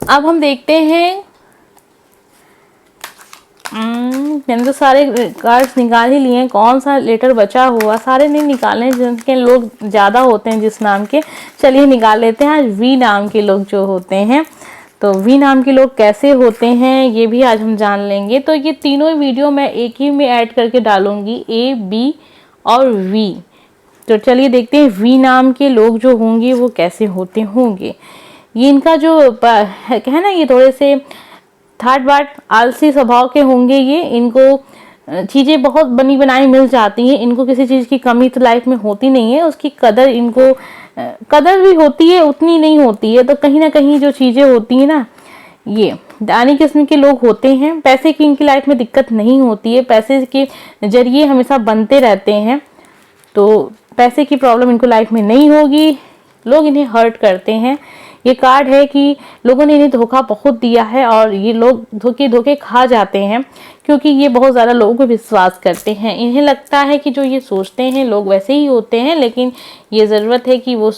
अब हम देखते हैं, मैंने तो सारे कार्ड्स निकाल ही लिए हैं, कौन सा लेटर बचा हुआ, सारे नहीं निकाले जिनके लोग ज़्यादा होते हैं जिस नाम के। चलिए निकाल लेते हैं। आज वी नाम के लोग जो होते हैं, तो वी नाम के लोग कैसे होते हैं ये भी आज हम जान लेंगे। तो ये तीनों वीडियो मैं एक ही में ऐड करके डालूंगी, ए, बी और वी। तो चलिए देखते हैं वी नाम के लोग जो होंगे वो कैसे होते होंगे। ये इनका जो है ना, ये थोड़े से थर्ड बार आलसी स्वभाव के होंगे। ये इनको चीज़ें बहुत बनी बनाई मिल जाती हैं, इनको किसी चीज़ की कमी तो लाइफ में होती नहीं है, उसकी कदर इनको कदर भी होती है, उतनी नहीं होती है। तो कहीं ना कहीं जो चीज़ें होती हैं ना, ये दानी किस्म के लोग होते हैं। पैसे की इनकी लाइफ में दिक्कत नहीं होती है, पैसे के जरिए हमेशा बनते रहते हैं, तो पैसे की प्रॉब्लम इनको लाइफ में नहीं होगी। लोग इन्हें हर्ट करते हैं। ये कार्ड है कि लोगों ने इन्हें धोखा बहुत दिया है और ये लोग धोखे खा जाते हैं, क्योंकि ये बहुत ज़्यादा लोगों को विश्वास करते हैं। इन्हें लगता है कि जो ये सोचते हैं लोग वैसे ही होते हैं, लेकिन ये ज़रूरत है कि वो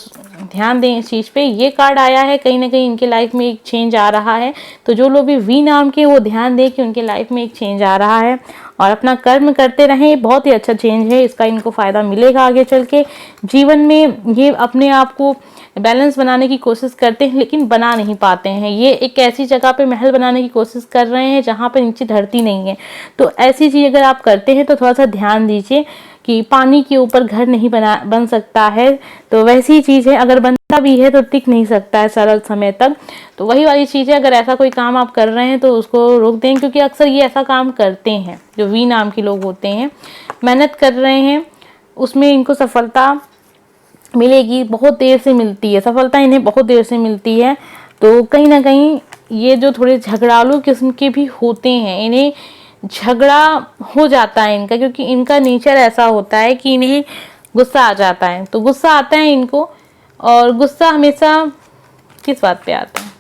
ध्यान दें इस चीज़ पे। ये कार्ड आया है, कहीं ना कहीं इनके लाइफ में एक चेंज आ रहा है। तो जो लोग भी वी नाम के, वो ध्यान दें कि उनके लाइफ में एक चेंज आ रहा है और अपना कर्म करते रहें। बहुत ही अच्छा चेंज है, इसका इनको फ़ायदा मिलेगा आगे चल के जीवन में। ये अपने आप को बैलेंस बनाने की कोशिश करते हैं लेकिन बना नहीं पाते हैं। ये एक ऐसी जगह पे महल बनाने की कोशिश कर रहे हैं जहाँ पे नीचे धरती नहीं है। तो ऐसी चीज़ अगर आप करते हैं तो थोड़ा सा ध्यान दीजिए कि पानी के ऊपर घर नहीं बन सकता है। तो वैसी चीज़ है, अगर बनता भी है तो टिक नहीं सकता है सरल समय तक। तो वही वाली चीज़ है, अगर ऐसा कोई काम आप कर रहे हैं तो उसको रोक दें, क्योंकि अक्सर ये ऐसा काम करते हैं जो वी नाम के लोग होते हैं। मेहनत कर रहे हैं, उसमें इनको सफलता मिलेगी, बहुत देर से मिलती है सफलता, इन्हें बहुत देर से मिलती है। तो कहीं ना कहीं ये जो थोड़े झगड़ालू किस्म के भी होते हैं, इन्हें झगड़ा हो जाता है इनका, क्योंकि इनका नेचर ऐसा होता है कि इन्हें गुस्सा आ जाता है। तो गुस्सा आता है इनको, और गुस्सा हमेशा किस बात पे आता है,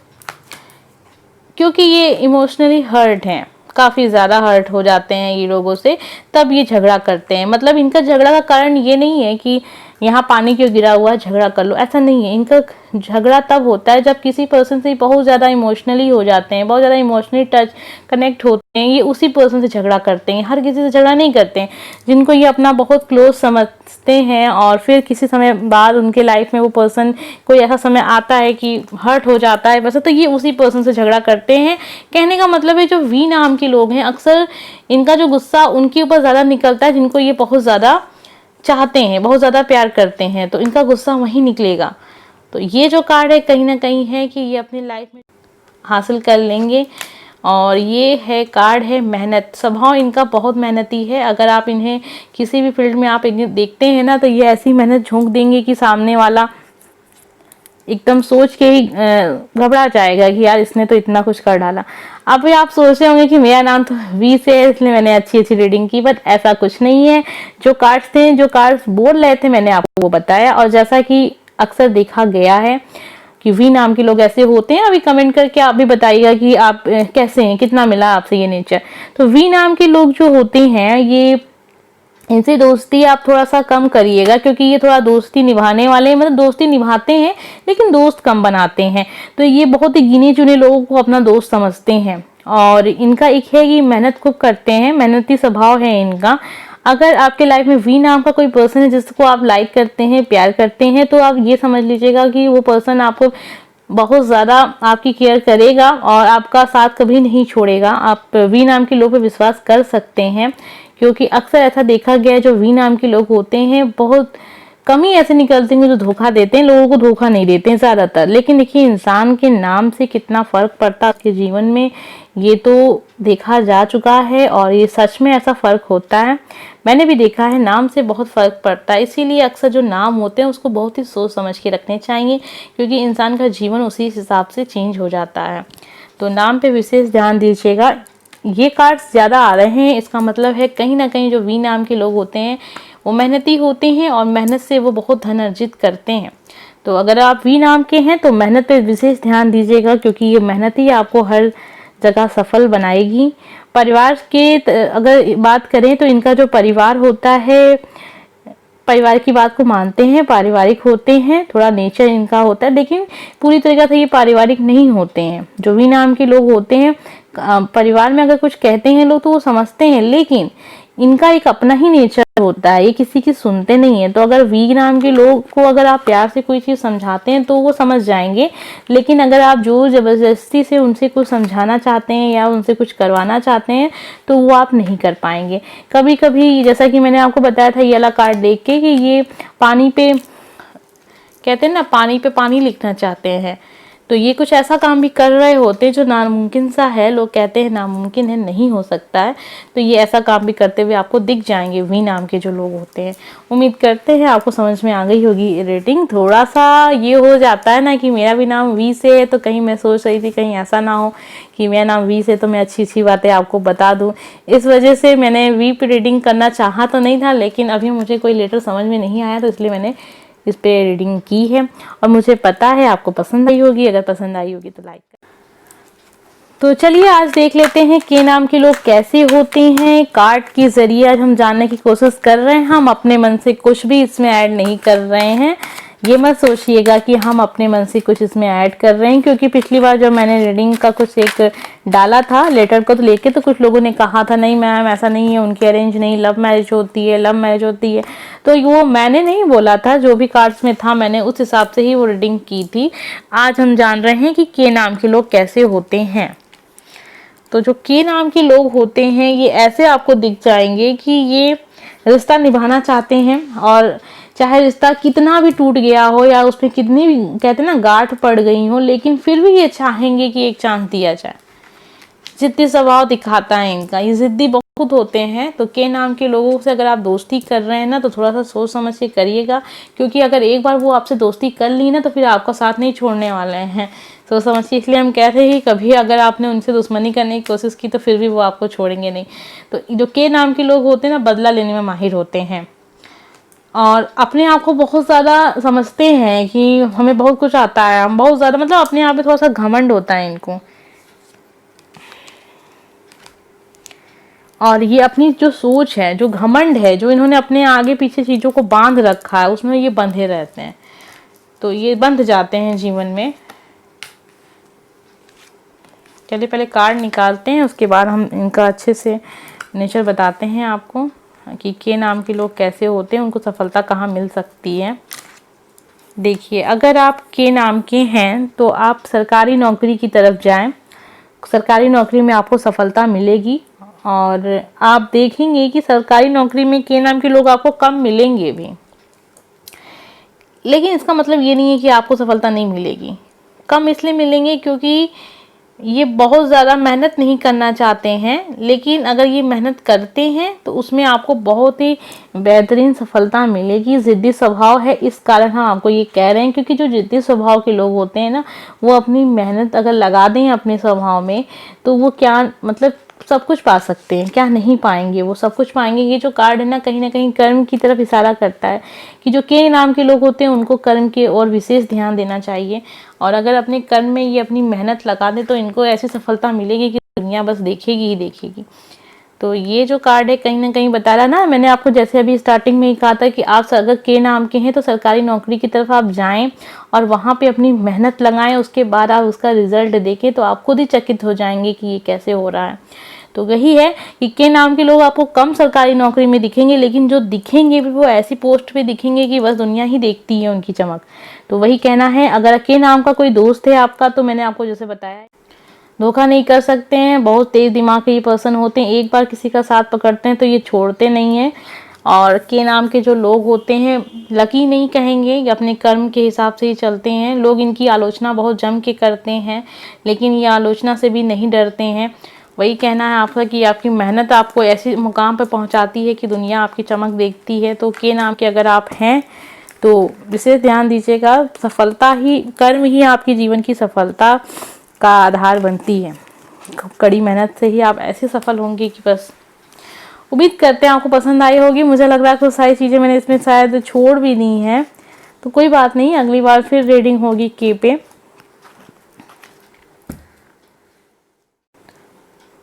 क्योंकि ये इमोशनली हर्ट हैं, काफ़ी ज़्यादा हर्ट हो जाते हैं ये लोगों से, तब ये झगड़ा करते हैं। मतलब इनका झगड़ा का कारण ये नहीं है कि यहाँ पानी क्यों गिरा हुआ है झगड़ा कर लो, ऐसा नहीं है। इनका झगड़ा तब होता है जब किसी पर्सन से बहुत ज़्यादा इमोशनली हो जाते हैं, बहुत ज़्यादा इमोशनली टच कनेक्ट होते हैं, ये उसी पर्सन से झगड़ा करते हैं। हर किसी से झगड़ा नहीं करते हैं। जिनको ये अपना बहुत क्लोज समझते हैं और फिर किसी समय बाद उनके लाइफ में वो पर्सन, कोई ऐसा समय आता है कि हर्ट हो जाता है वैसे, तो ये उसी पर्सन से झगड़ा करते हैं। कहने का मतलब है जो वी नाम के लोग हैं, अक्सर इनका जो गुस्सा उनके ऊपर ज़्यादा निकलता है जिनको ये बहुत ज़्यादा चाहते हैं, बहुत ज़्यादा प्यार करते हैं, तो इनका गुस्सा वहीं निकलेगा। तो ये जो कार्ड है कहीं ना कहीं है कि ये अपनी लाइफ में हासिल कर लेंगे। और ये है कार्ड है मेहनत। स्वभाव इनका बहुत मेहनती है। अगर आप इन्हें किसी भी फील्ड में आप इन्हें देखते हैं ना, तो ये ऐसी मेहनत झोंक देंगे कि सामने वाला एकदम सोच के ही घबरा जाएगा कि यार इसने तो इतना कुछ कर डाला। अब आप सोच रहे होंगे कि मेरा नाम तो वी से है इसलिए मैंने अच्छी अच्छी रीडिंग की, बट ऐसा कुछ नहीं है। जो कार्ड्स थे, जो कार्ड्स बोल रहे थे, मैंने आपको वो बताया। और जैसा कि अक्सर देखा गया है कि वी नाम के लोग ऐसे होते हैं। अभी कमेंट करके आप भी बताइएगा कि आप कैसे हैं, कितना मिला आपसे ये नेचर। तो वी नाम के लोग जो होते हैं, ये इनसे दोस्ती आप थोड़ा सा कम करिएगा, क्योंकि ये थोड़ा दोस्ती निभाने वाले हैं। मतलब दोस्ती निभाते हैं लेकिन दोस्त कम बनाते हैं। तो ये बहुत ही गिने चुने लोगों को अपना दोस्त समझते हैं। और इनका एक है कि मेहनत खूब करते हैं, मेहनती स्वभाव है इनका। अगर आपके लाइफ में वी नाम का कोई पर्सन है जिसको आप लाइक करते हैं, प्यार करते हैं, तो आप ये समझ लीजिएगा कि वो पर्सन आपको बहुत ज़्यादा आपकी केयर करेगा और आपका साथ कभी नहीं छोड़ेगा। आप वी नाम के लोग पे विश्वास कर सकते हैं, क्योंकि अक्सर ऐसा देखा गया है जो वी नाम के लोग होते हैं, बहुत कम ही ऐसे निकलते हैं जो धोखा देते हैं। लोगों को धोखा नहीं देते हैं ज़्यादातर। लेकिन देखिए इंसान के नाम से कितना फ़र्क पड़ता है उसके जीवन में, ये तो देखा जा चुका है और ये सच में ऐसा फ़र्क होता है। मैंने भी देखा है, नाम से बहुत फ़र्क पड़ता है। इसीलिए अक्सर जो नाम होते हैं उसको बहुत ही सोच समझ के रखने चाहिए, क्योंकि इंसान का जीवन उसी हिसाब से चेंज हो जाता है। तो नाम पे विशेष ध्यान दीजिएगा। ये कार्ड्स ज़्यादा आ रहे हैं, इसका मतलब है कहीं ना कहीं जो वी नाम के लोग होते हैं वो मेहनती होते हैं और मेहनत से वो बहुत धन अर्जित करते हैं। तो अगर आप वी नाम के हैं तो मेहनत पे विशेष ध्यान दीजिएगा, क्योंकि ये मेहनत ही आपको हर जगह सफल बनाएगी। परिवार के अगर बात करें तो इनका जो परिवार होता है, परिवार की बात को मानते हैं, पारिवारिक होते हैं, थोड़ा नेचर इनका होता है, लेकिन पूरी तरीके से ये पारिवारिक नहीं होते हैं। जो वी नाम के लोग होते हैं, परिवार में अगर कुछ कहते हैं लोग तो वो समझते हैं, लेकिन इनका एक अपना ही नेचर होता है, ये किसी की सुनते नहीं है। तो अगर वी नाम के लोग को अगर आप प्यार से कोई चीज समझाते हैं तो वो समझ जाएंगे, लेकिन अगर आप जोर जबरदस्ती से उनसे कुछ समझाना चाहते हैं या उनसे कुछ करवाना चाहते हैं तो वो आप नहीं कर पाएंगे। कभी कभी जैसा कि मैंने आपको बताया था ये वाला कार्ड देख के कि ये पानी पे, कहते हैं ना, पानी पे पानी लिखना चाहते हैं, तो ये कुछ ऐसा काम भी कर रहे होते हैं जो नामुमकिन सा है। लोग कहते हैं नामुमकिन है, नहीं हो सकता है, तो ये ऐसा काम भी करते हुए आपको दिख जाएंगे वी नाम के जो लोग होते हैं। उम्मीद करते हैं आपको समझ में आ गई होगी रेटिंग। थोड़ा सा ये हो जाता है ना कि मेरा भी नाम वी से है, तो कहीं मैं सोच रही थी कहीं ऐसा ना हो कि मेरा नाम वी से तो मैं अच्छी अच्छी बातें आपको बता दूं। इस वजह से मैंने वी पे रीडिंग करना चाहा तो नहीं था, लेकिन अभी मुझे कोई लेटर समझ में नहीं आया, तो इसलिए मैंने इस पे रीडिंग की है। और मुझे पता है आपको पसंद आई होगी, अगर पसंद आई होगी तो लाइक कर। तो चलिए आज देख लेते हैं के नाम के लोग कैसे होते हैं। कार्ड के जरिए आज हम जानने की कोशिश कर रहे हैं, हम अपने मन से कुछ भी इसमें ऐड नहीं कर रहे हैं। ये मत सोचिएगा कि हम अपने मन से कुछ इसमें ऐड कर रहे हैं, क्योंकि पिछली बार जब मैंने रीडिंग का कुछ एक डाला था लेटर को तो लेके, तो कुछ लोगों ने कहा था नहीं मैम ऐसा नहीं है, उनकी अरेंज नहीं, लव मैरिज होती है, लव मैरिज होती है। तो वो मैंने नहीं बोला था, जो भी कार्ड्स में था मैंने उस हिसाब से ही वो रीडिंग की थी। आज हम जान रहे हैं कि के नाम के लोग कैसे होते हैं। तो जो के नाम के लोग होते हैं ये ऐसे आपको दिख जाएंगे कि ये रिश्ता निभाना चाहते हैं, और चाहे रिश्ता कितना भी टूट गया हो या उसमें कितनी भी, कहते हैं ना, गांठ पड़ गई हो, लेकिन फिर भी ये चाहेंगे कि एक चांस दिया जाए। जिद्दी स्वभाव दिखाता है इनका, ये जिद्दी बहुत होते हैं। तो के नाम के लोगों से अगर आप दोस्ती कर रहे हैं ना तो थोड़ा सा सोच समझ के करिएगा, क्योंकि अगर एक बार वो आपसे दोस्ती कर ली ना तो फिर आपका साथ नहीं छोड़ने वाले हैं। सोच समझ के, इसलिए हम कहते हैं कि कभी अगर आपने उनसे दुश्मनी करने की कोशिश की तो फिर भी वो आपको छोड़ेंगे नहीं। तो जो के नाम के लोग होते हैं ना, बदला लेने में माहिर होते हैं, और अपने आप को बहुत ज़्यादा समझते हैं कि हमें बहुत कुछ आता है, हम बहुत ज़्यादा, मतलब अपने आप में थोड़ा सा घमंड होता है इनको। और ये अपनी जो सोच है, जो घमंड है, जो इन्होंने अपने आगे पीछे चीज़ों को बांध रखा है, उसमें ये बंधे रहते हैं, तो ये बंध जाते हैं जीवन में। चलिए पहले कार्ड निकालते हैं, उसके बाद हम इनका अच्छे से नेचर बताते हैं आपको कि के नाम के लोग कैसे होते हैं, उनको सफलता कहाँ मिल सकती है। देखिए, अगर आप के नाम के हैं तो आप सरकारी नौकरी की तरफ जाएं, सरकारी नौकरी में आपको सफलता मिलेगी। और आप देखेंगे कि सरकारी नौकरी में के नाम के लोग आपको कम मिलेंगे भी, लेकिन इसका मतलब ये नहीं है कि आपको सफलता नहीं मिलेगी। कम इसलिए मिलेंगे क्योंकि ये बहुत ज़्यादा मेहनत नहीं करना चाहते हैं, लेकिन अगर ये मेहनत करते हैं तो उसमें आपको बहुत ही बेहतरीन सफलता मिलेगी। ज़िद्दी स्वभाव है, इस कारण हम आपको ये कह रहे हैं, क्योंकि जो ज़िद्दी स्वभाव के लोग होते हैं ना, वो अपनी मेहनत अगर लगा दें अपने स्वभाव में तो वो क्या, मतलब सब कुछ पा सकते हैं। क्या नहीं पाएंगे, वो सब कुछ पाएंगे। ये जो कार्ड है ना कहीं कर्म की तरफ इशारा करता है कि जो के नाम के लोग होते हैं उनको कर्म के और विशेष ध्यान देना चाहिए, और अगर अपने कर्म में ये अपनी मेहनत लगा दें तो इनको ऐसी सफलता मिलेगी कि दुनिया बस देखेगी ही देखेगी। तो ये जो कार्ड है कहीं ना कहीं बता रहा ना, मैंने आपको जैसे अभी स्टार्टिंग में ही कहा था कि आप अगर के नाम के हैं तो सरकारी नौकरी की तरफ आप जाएं और वहाँ पे अपनी मेहनत लगाएं, उसके बाद आप उसका रिजल्ट देखें तो आप खुद ही चकित हो जाएंगे कि ये कैसे हो रहा है। तो वही है कि के नाम के लोग आपको कम सरकारी नौकरी में दिखेंगे, लेकिन जो दिखेंगे भी वो ऐसी पोस्ट पे दिखेंगे कि बस दुनिया ही देखती है उनकी चमक। तो वही कहना है, अगर के नाम का कोई दोस्त है आपका तो मैंने आपको जैसे बताया धोखा नहीं कर सकते हैं, बहुत तेज दिमाग के ये पर्सन होते हैं, एक बार किसी का साथ पकड़ते हैं तो ये छोड़ते नहीं हैं। और के नाम के जो लोग होते हैं लकी नहीं कहेंगे, अपने कर्म के हिसाब से ही चलते हैं। लोग इनकी आलोचना बहुत जम के करते हैं, लेकिन ये आलोचना से भी नहीं डरते हैं। वही कहना है आपका कि आपकी मेहनत आपको ऐसी मुकाम पर पहुंचाती है कि दुनिया आपकी चमक देखती है। तो के नाम के अगर आप हैं तो विशेष ध्यान दीजिएगा, सफलता ही, कर्म ही आपकी जीवन की सफलता का आधार बनती है। कड़ी मेहनत से ही आप ऐसे सफल होंगे कि बस। उम्मीद करते हैं आपको पसंद आई होगी। मुझे लग रहा है कुछ सारी चीज़ें मैंने इसमें शायद छोड़ भी दी हैं, तो कोई बात नहीं, अगली बार फिर रीडिंग होगी के पे।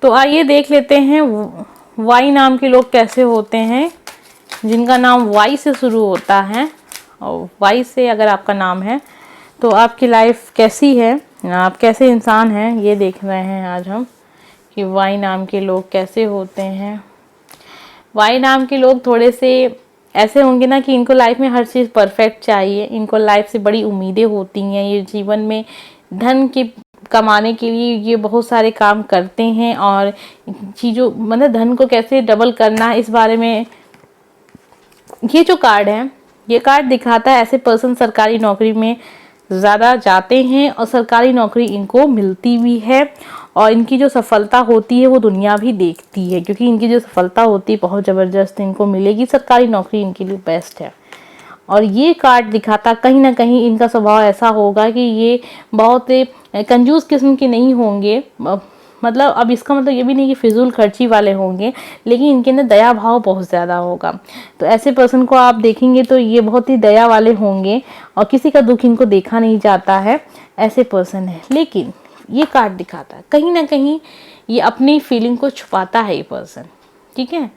तो आइए देख लेते हैं वाई नाम के लोग कैसे होते हैं। जिनका नाम वाई से शुरू होता है, और वाई से अगर आपका नाम है तो आपकी लाइफ कैसी है, आप कैसे इंसान हैं, ये देख रहे हैं आज हम कि वाई नाम के लोग कैसे होते हैं। वाई नाम के लोग थोड़े से ऐसे होंगे ना कि इनको लाइफ में हर चीज़ परफेक्ट चाहिए, इनको लाइफ से बड़ी उम्मीदें होती हैं, ये जीवन में धन के कमाने के लिए ये बहुत सारे काम करते हैं और चीज़ों मतलब धन को कैसे डबल करना है इस बारे में। ये जो कार्ड है, ये कार्ड दिखाता है ऐसे पर्सन सरकारी नौकरी में ज़्यादा जाते हैं और सरकारी नौकरी इनको मिलती भी है, और इनकी जो सफलता होती है वो दुनिया भी देखती है, क्योंकि इनकी जो सफलता होती है बहुत ज़बरदस्त इनको मिलेगी, सरकारी नौकरी इनके लिए बेस्ट है। और ये कार्ड दिखाता कहीं ना कहीं इनका स्वभाव ऐसा होगा कि ये बहुत कंजूस किस्म के नहीं होंगे, मतलब अब इसका मतलब ये भी नहीं कि फिजूल खर्ची वाले होंगे, लेकिन इनके अंदर दया भाव बहुत ज़्यादा होगा। तो ऐसे पर्सन को आप देखेंगे तो ये बहुत ही दया वाले होंगे और किसी का दुख इनको देखा नहीं जाता है, ऐसे पर्सन है। लेकिन ये कार्ड दिखाता है कहीं ना कहीं ये अपनी फीलिंग को छुपाता है ये पर्सन, ठीक है।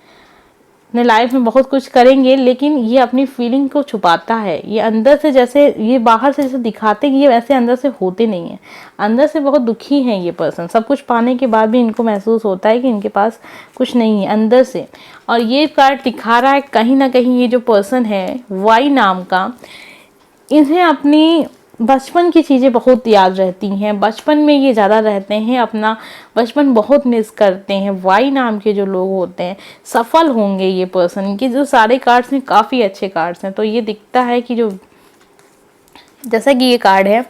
अपने लाइफ में बहुत कुछ करेंगे लेकिन ये अपनी फीलिंग को छुपाता है। ये अंदर से जैसे ये बाहर से जैसे दिखाते हैं ये वैसे अंदर से होते नहीं हैं, अंदर से बहुत दुखी हैं ये पर्सन। सब कुछ पाने के बाद भी इनको महसूस होता है कि इनके पास कुछ नहीं है अंदर से। और ये कार्ड दिखा रहा है कहीं ना कहीं ये जो पर्सन है वाई नाम का, इन्हें अपनी बचपन की चीज़ें बहुत याद रहती हैं, बचपन में ये ज़्यादा रहते हैं, अपना बचपन बहुत मिस करते हैं। वाई नाम के जो लोग होते हैं सफल होंगे ये पर्सन, इनके जो सारे कार्ड्स हैं काफ़ी अच्छे कार्ड्स हैं। तो ये दिखता है कि जो जैसा कि ये कार्ड है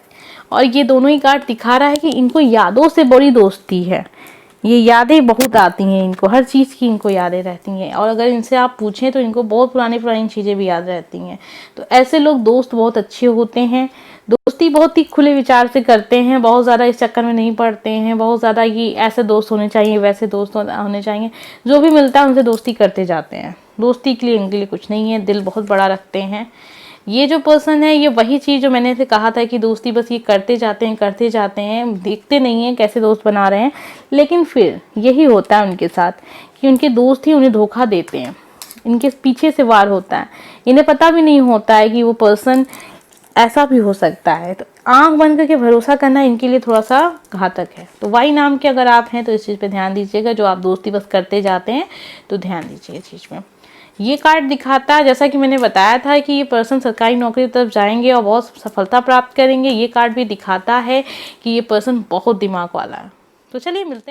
और ये दोनों ही कार्ड दिखा रहा है कि इनको यादों से बड़ी दोस्ती है, ये यादें बहुत आती हैं इनको, हर चीज़ की इनको यादें रहती हैं, और अगर इनसे आप पूछें तो इनको बहुत पुरानी पुरानी चीज़ें भी याद रहती हैं। तो ऐसे लोग दोस्त बहुत अच्छे होते हैं, दोस्ती बहुत ही खुले विचार से करते हैं, बहुत ज़्यादा इस चक्कर में नहीं पड़ते हैं, बहुत ज़्यादा कि ऐसे दोस्त होने चाहिए वैसे दोस्त होने चाहिए, जो भी मिलता है उनसे दोस्ती करते जाते हैं। दोस्ती के लिए इनके लिए कुछ नहीं है, दिल बहुत बड़ा रखते हैं। ये जो पर्सन है ये वही चीज़ जो मैंने से कहा था कि दोस्ती बस ये करते जाते हैं, देखते नहीं हैं कैसे दोस्त बना रहे हैं, लेकिन फिर यही होता है उनके साथ कि उनके दोस्त ही उन्हें धोखा देते हैं, इनके पीछे से वार होता है, इन्हें पता भी नहीं होता है कि वो पर्सन ऐसा भी हो सकता है। तो आंख बंद करके भरोसा करना इनके लिए थोड़ा सा घातक है। तो वाई नाम के अगर आप हैं तो इस चीज़ पे ध्यान दीजिएगा, जो आप दोस्ती बस करते जाते हैं तो ध्यान दीजिए इस चीज़ में। ये कार्ड दिखाता है जैसा कि मैंने बताया था कि ये पर्सन सरकारी नौकरी की तरफ जाएंगे और बहुत सफलता प्राप्त करेंगे। ये कार्ड भी दिखाता है कि ये पर्सन बहुत दिमाग वाला है। तो चलिए मिलते हैं।